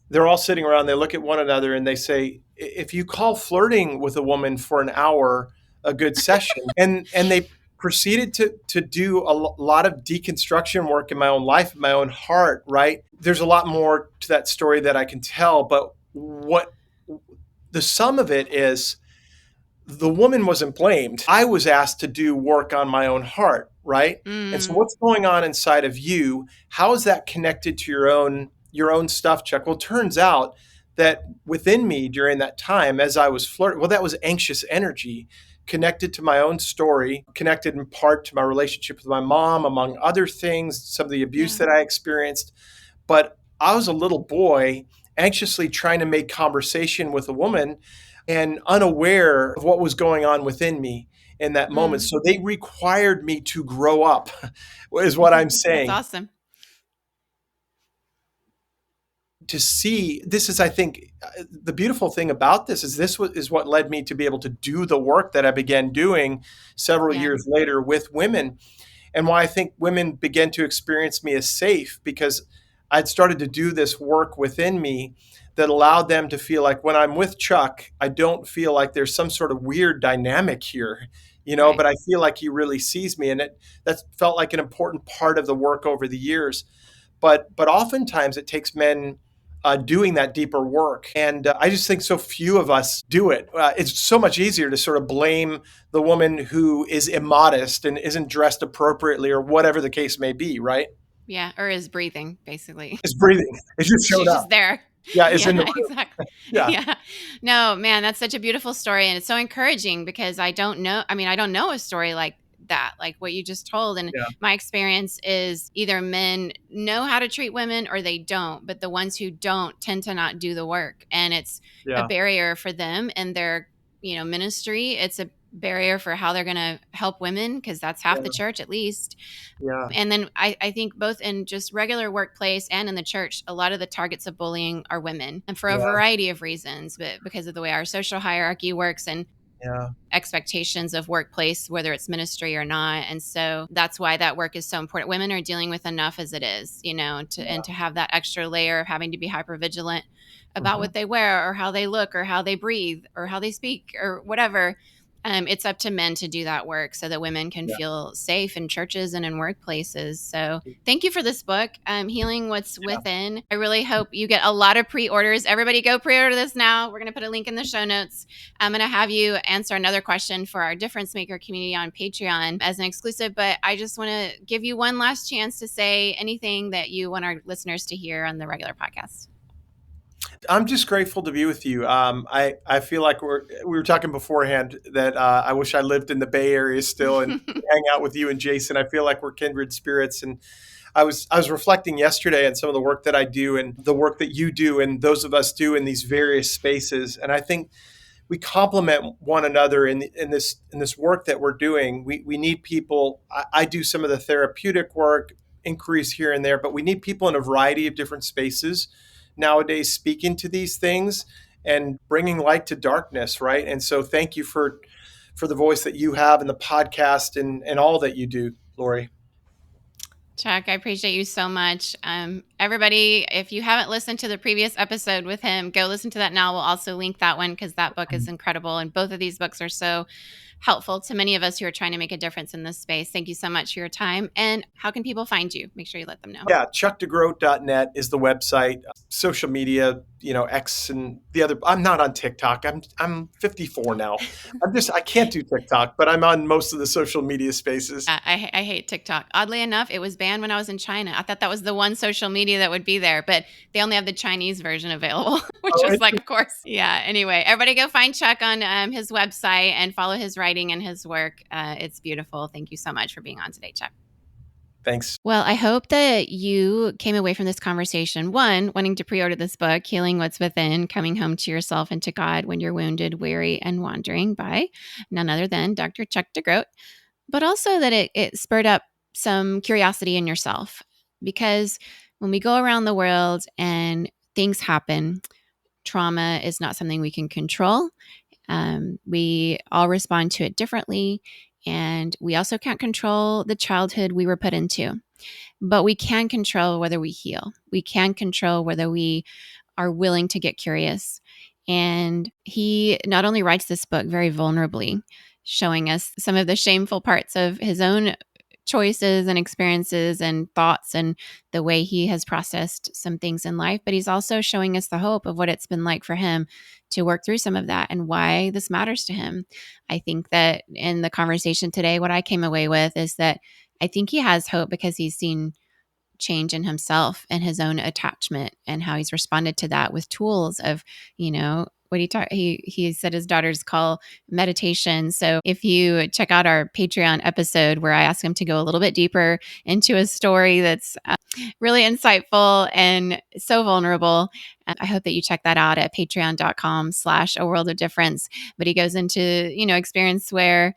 they're all sitting around. They look at one another and they say, if you call flirting with a woman for an hour a good session, and they proceeded to do lot of deconstruction work in my own life, in my own heart. Right? There's a lot more to that story that I can tell, but what the sum of it is the woman wasn't blamed. I was asked to do work on my own heart, right? And so Mm, what's going on inside of you? How is that connected to your own stuff, Chuck? Well, it turns out that within me during that time as I was flirting, well, that was anxious energy connected to my own story, connected in part to my relationship with my mom, among other things, some of the abuse yeah. that I experienced. But I was a little boy anxiously trying to make conversation with a woman and unaware of what was going on within me in that moment. Mm. So they required me to grow up, is what I'm That's saying. awesome. To see this is, I think, the beautiful thing about this is is what led me to be able to do the work that I began doing several Yeah. years later with women, and why I think women began to experience me as safe because I'd started to do this work within me that allowed them to feel like when I'm with Chuck, I don't feel like there's some sort of weird dynamic here, Right. but I feel like he really sees me. And that felt like an important part of the work over the years. But oftentimes it takes men doing that deeper work. And I just think so few of us do it. It's so much easier to sort of blame the woman who is immodest and isn't dressed appropriately or whatever the case may be, right? Yeah. Or is breathing, basically. It's breathing. It just showed She's up. just there. Yeah, is in the Yeah, room. exactly. Yeah, Yeah. No, man, that's such a beautiful story. And it's so encouraging because I don't know a story like that, like what you just told. And yeah, my experience is either men know how to treat women or they don't. But the ones who don't tend to not do the work. And it's a yeah, barrier for them and their, ministry. It's a barrier for how they're going to help women because that's half the yeah, church at least. yeah, And then I think both in just regular workplace and in the church, a lot of the targets of bullying are women and for a yeah, variety of reasons, but because of the way our social hierarchy works and yeah, expectations of workplace, whether it's ministry or not. And so that's why that work is so important. Women are dealing with enough as it is, and yeah. to have that extra layer of having to be hyper vigilant about Mhm. what they wear or how they look or how they breathe or how they speak or whatever. It's up to men to do that work so that women can Yeah, feel safe in churches and in workplaces. So thank you for this book, Healing What's yeah. Within. I really hope you get a lot of pre-orders. Everybody go pre-order this now. We're going to put a link in the show notes. I'm going to have you answer another question for our difference maker community on Patreon as an exclusive, but I just want to give you one last chance to say anything that you want our listeners to hear on the regular podcast. I'm just grateful to be with you. I feel like we were talking beforehand that I wish I lived in the Bay Area still and hang out with you and Jason. I feel like we're kindred spirits, and I was reflecting yesterday on some of the work that I do and the work that you do and those of us do in these various spaces, and I think we complement one another in this work that we're doing. We need people. I do some of the therapeutic work, inquiries here and there, but we need people in a variety of different spaces nowadays speaking to these things and bringing light to darkness, right? And so, thank you for the voice that you have in the podcast and all that you do, Lori. Chuck, I appreciate you so much. Everybody, if you haven't listened to the previous episode with him, go listen to that now. We'll also link that one because that book is incredible. And both of these books are so helpful to many of us who are trying to make a difference in this space. Thank you so much for your time. And how can people find you? Make sure you let them know. Yeah, chuckdegroat.net is the website. Social media, X and the other. I'm not on TikTok. I'm 54 now. I can't do TikTok, but I'm on most of the social media spaces. I hate TikTok. Oddly enough, it was banned when I was in China. I thought that was the one social media that would be there, but they only have the Chinese version available, which Oh, was like, of course. Yeah. Anyway, everybody go find Chuck on his website and follow his writing and his work. It's beautiful. Thank you so much for being on today, Chuck. thanks. Well, I hope that you came away from this conversation, one, wanting to pre order this book, Healing What's Within, Coming Home to Yourself and to God When You're Wounded, Weary, and Wandering by none other than Dr. Chuck DeGroat, but also that it spurred up some curiosity in yourself. Because when we go around the world and things happen, trauma is not something we can control. We all respond to it differently. And we also can't control the childhood we were put into, but we can control whether we heal. We can control whether we are willing to get curious. And he not only writes this book very vulnerably, showing us some of the shameful parts of his own choices and experiences and thoughts and the way he has processed some things in life, but he's also showing us the hope of what it's been like for him to work through some of that and why this matters to him. I think that in the conversation today, what I came away with is that I think he has hope because he's seen change in himself and his own attachment and how he's responded to that with tools of, what he said his daughters call meditation. So if you check out our Patreon episode where I ask him to go a little bit deeper into a story that's really insightful and so vulnerable, I hope that you check that out at patreon.com/a world of difference. But he goes into, experience where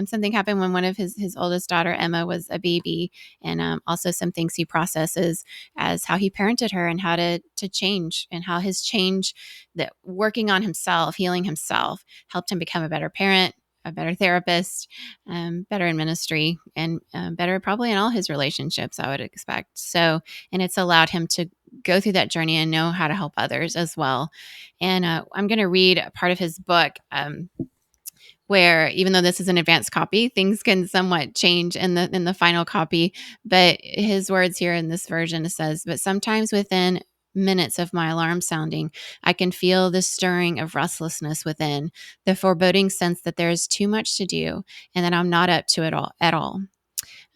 something happened when one of his oldest daughter, Emma, was a baby, and also some things he processes as how he parented her and how to change and how his change, that working on himself, healing himself, helped him become a better parent, a better therapist, better in ministry, and better probably in all his relationships, I would expect. So, and it's allowed him to go through that journey and know how to help others as well. And I'm going to read a part of his book. Where even though this is an advanced copy, things can somewhat change in the final copy. But his words here in this version says, "But sometimes within minutes of my alarm sounding, I can feel the stirring of restlessness within, the foreboding sense that there is too much to do and that I'm not up to it all at all.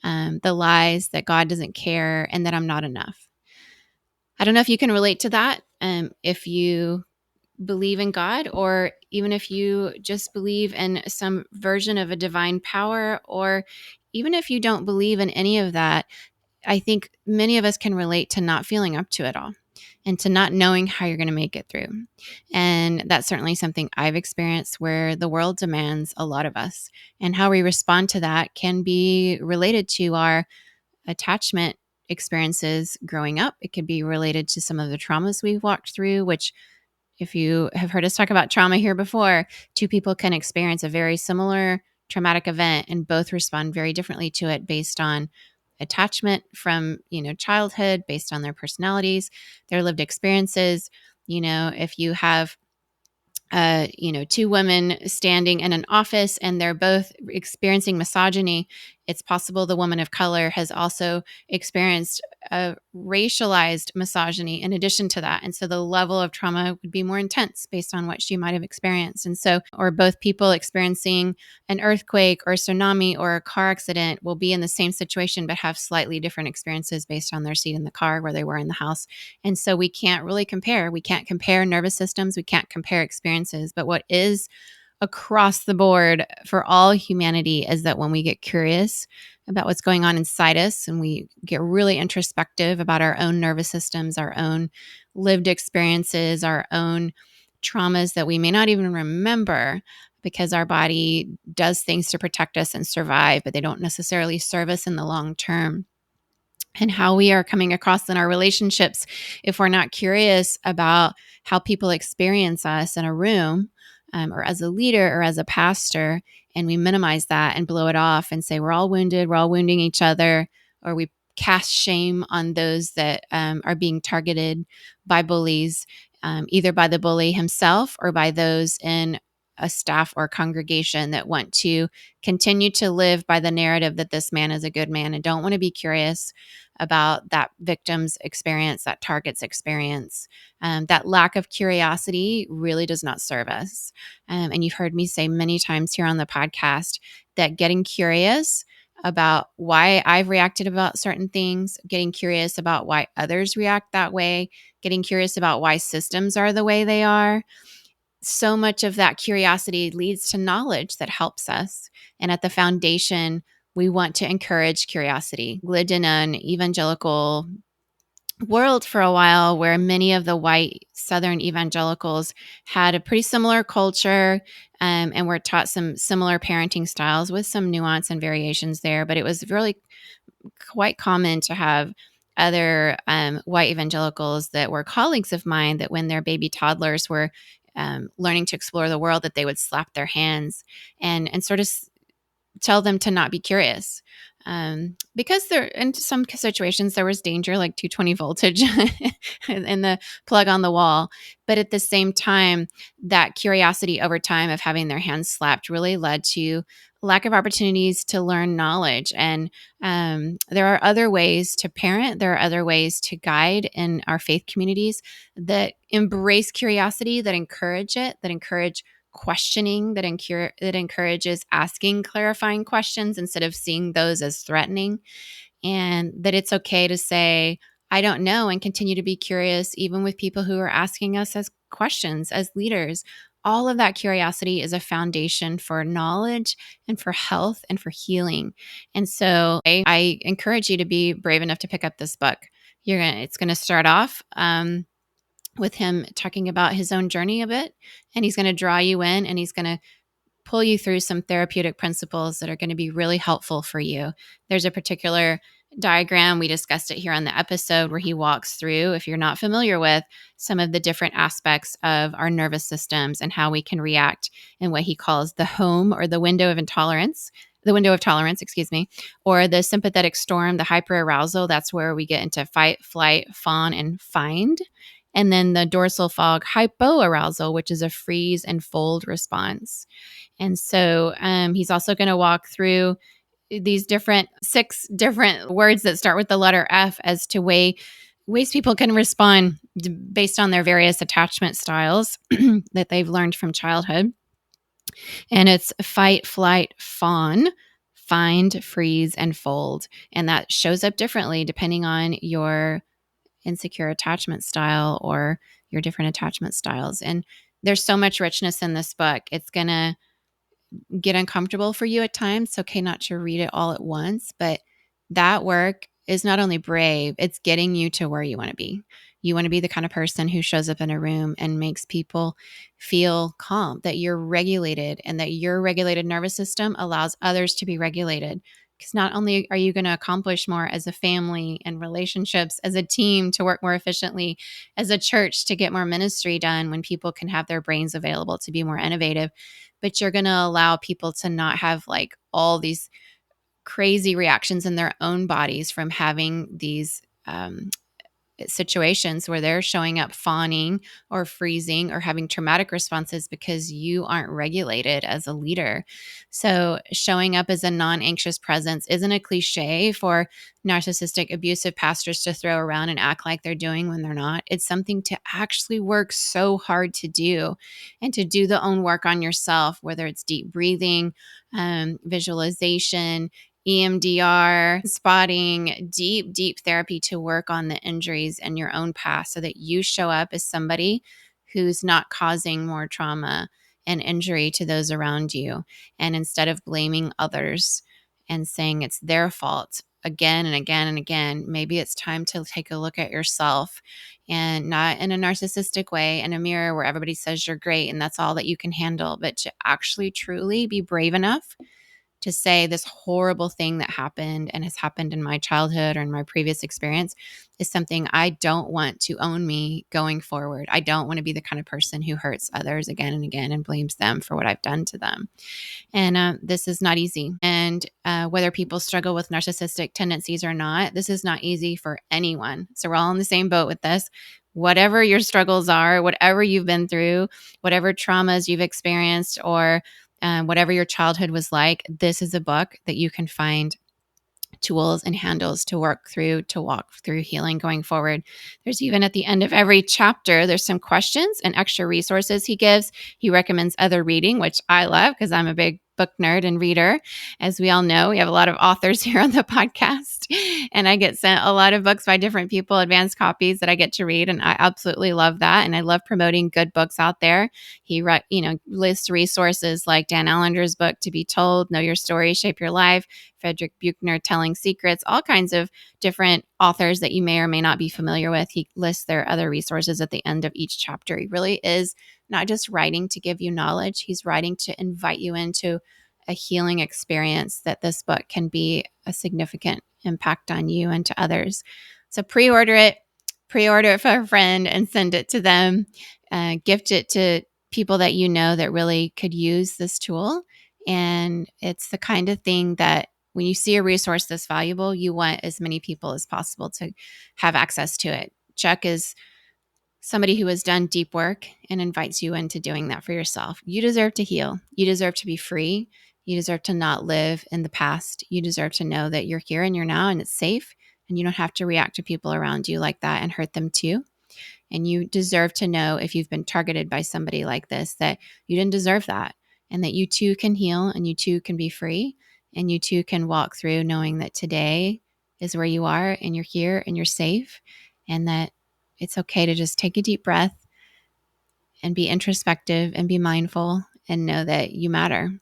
The lies that God doesn't care and that I'm not enough." I don't know if you can relate to that. if you believe in God, or even if you just believe in some version of a divine power, or even if you don't believe in any of that, I think many of us can relate to not feeling up to it all and to not knowing how you're going to make it through. And that's certainly something I've experienced, where the world demands a lot of us. And how we respond to that can be related to our attachment experiences growing up. It could be related to some of the traumas we've walked through, which, if you have heard us talk about trauma here before, two people can experience a very similar traumatic event and both respond very differently to it based on attachment from, childhood, based on their personalities, their lived experiences. If you have two women standing in an office and they're both experiencing misogyny, it's possible the woman of color has also experienced a racialized misogyny in addition to that. And so the level of trauma would be more intense based on what she might have experienced. And so, or both people experiencing an earthquake or tsunami or a car accident will be in the same situation, but have slightly different experiences based on their seat in the car, where they were in the house. And so we can't really compare. We can't compare nervous systems. We can't compare experiences. But what is across the board for all humanity is that when we get curious about what's going on inside us and we get really introspective about our own nervous systems, our own lived experiences, our own traumas that we may not even remember, because our body does things to protect us and survive, but they don't necessarily serve us in the long term. And how we are coming across in our relationships, if we're not curious about how people experience us in a room, or as a leader or as a pastor, and we minimize that and blow it off and say we're all wounded, we're all wounding each other, or we cast shame on those that are being targeted by bullies, either by the bully himself or by those in a staff or congregation that want to continue to live by the narrative that this man is a good man and don't want to be curious about that victim's experience, that target's experience. That lack of curiosity really does not serve us. And you've heard me say many times here on the podcast that getting curious about why I've reacted about certain things, getting curious about why others react that way, getting curious about why systems are the way they are, so much of that curiosity leads to knowledge that helps us. And at the foundation, we want to encourage curiosity. Lived in an evangelical world for a while where many of the white Southern evangelicals had a pretty similar culture, and were taught some similar parenting styles with some nuance and variations there. But it was really quite common to have other white evangelicals that were colleagues of mine, that when their baby toddlers were learning to explore the world, that they would slap their hands and sort of tell them to not be curious. Because there, in some situations, there was danger, like 220 voltage and the plug on the wall. But at the same time, that curiosity over time of having their hands slapped really led to lack of opportunities to learn knowledge. And there are other ways to parent. There are other ways to guide in our faith communities that embrace curiosity, that encourage it, that encourage questioning, that encourages asking clarifying questions instead of seeing those as threatening, and that it's okay to say I don't know and continue to be curious even with people who are asking us as questions as leaders. All of that curiosity is a foundation for knowledge and for health and for healing. And so I encourage you to be brave enough to pick up this book. It's going to start off with him talking about his own journey a bit, and he's going to draw you in, and he's going to pull you through some therapeutic principles that are going to be really helpful for you. There's a particular diagram, we discussed it here on the episode, where he walks through, if you're not familiar with, some of the different aspects of our nervous systems and how we can react in what he calls the home, or the window of intolerance. The window of tolerance, excuse me, or the sympathetic storm, the hyperarousal. That's where we get into fight, flight, fawn, and find. And then the dorsal fog hypoarousal, which is a freeze and fold response. And so he's also going to walk through these six different words that start with the letter F as to ways people can respond based on their various attachment styles that they've learned from childhood. And it's fight, flight, fawn, find, freeze, and fold. And that shows up differently depending on your insecure attachment style or your different attachment styles. And there's so much richness in this book. It's going to get uncomfortable for you at times. It's okay not to read it all at once, but that work is not only brave, it's getting you to where you want to be. You want to be the kind of person who shows up in a room and makes people feel calm, that you're regulated, and that your regulated nervous system allows others to be regulated. Because not only are you going to accomplish more as a family and relationships, as a team to work more efficiently, as a church to get more ministry done when people can have their brains available to be more innovative, but you're going to allow people to not have like all these crazy reactions in their own bodies from having these situations where they're showing up fawning or freezing or having traumatic responses because you aren't regulated as a leader. So, showing up as a non anxious presence isn't a cliche for narcissistic, abusive pastors to throw around and act like they're doing when they're not. It's something to actually work so hard to do, and to do the own work on yourself, whether it's deep breathing, visualization, EMDR, spotting, deep therapy to work on the injuries in your own past so that you show up as somebody who's not causing more trauma and injury to those around you. And instead of blaming others and saying it's their fault again and again and again, maybe it's time to take a look at yourself, and not in a narcissistic way in a mirror where everybody says you're great and that's all that you can handle, but to actually truly be brave enough to say this horrible thing that happened and has happened in my childhood or in my previous experience is something I don't want to own me going forward. I don't want to be the kind of person who hurts others again and again and blames them for what I've done to them. And this is not easy. And whether people struggle with narcissistic tendencies or not, this is not easy for anyone. So we're all in the same boat with this. Whatever your struggles are, whatever you've been through, whatever traumas you've experienced, or whatever your childhood was like, this is a book that you can find tools and handles to work through, to walk through healing going forward. There's even at the end of every chapter, there's some questions and extra resources he gives. He recommends other reading, which I love because I'm a big book nerd and reader. As we all know, we have a lot of authors here on the podcast, and I get sent a lot of books by different people, advanced copies that I get to read, and I absolutely love that. And I love promoting good books out there. He lists resources like Dan Allender's book, To Be Told, Know Your Story, Shape Your Life, Frederick Buechner, Telling Secrets, all kinds of different authors that you may or may not be familiar with. He lists their other resources at the end of each chapter. He really is not just writing to give you knowledge, he's writing to invite you into a healing experience, that this book can be a significant impact on you and to others. So pre-order it for a friend and send it to them. Gift it to people that you know that really could use this tool. And it's the kind of thing that when you see a resource this valuable, you want as many people as possible to have access to it. Chuck is somebody who has done deep work and invites you into doing that for yourself. You deserve to heal. You deserve to be free. You deserve to not live in the past. You deserve to know that you're here and you're now and it's safe, and you don't have to react to people around you like that and hurt them too. And you deserve to know, if you've been targeted by somebody like this, that you didn't deserve that, and that you too can heal, and you too can be free, and you too can walk through knowing that today is where you are and you're here and you're safe, and that it's okay to just take a deep breath and be introspective and be mindful and know that you matter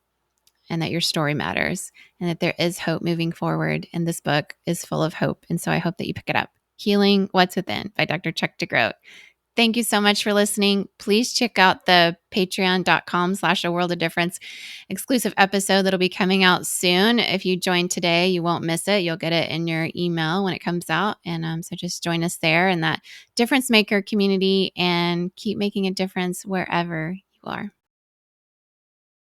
and that your story matters and that there is hope moving forward. And this book is full of hope. And so I hope that you pick it up. Healing What's Within by Dr. Chuck DeGroat. Thank you so much for listening. Please check out the patreon.com/a world of difference exclusive episode that'll be coming out soon. If you join today, you won't miss it. You'll get it in your email when it comes out. And so just join us there in that difference maker community and keep making a difference wherever you are.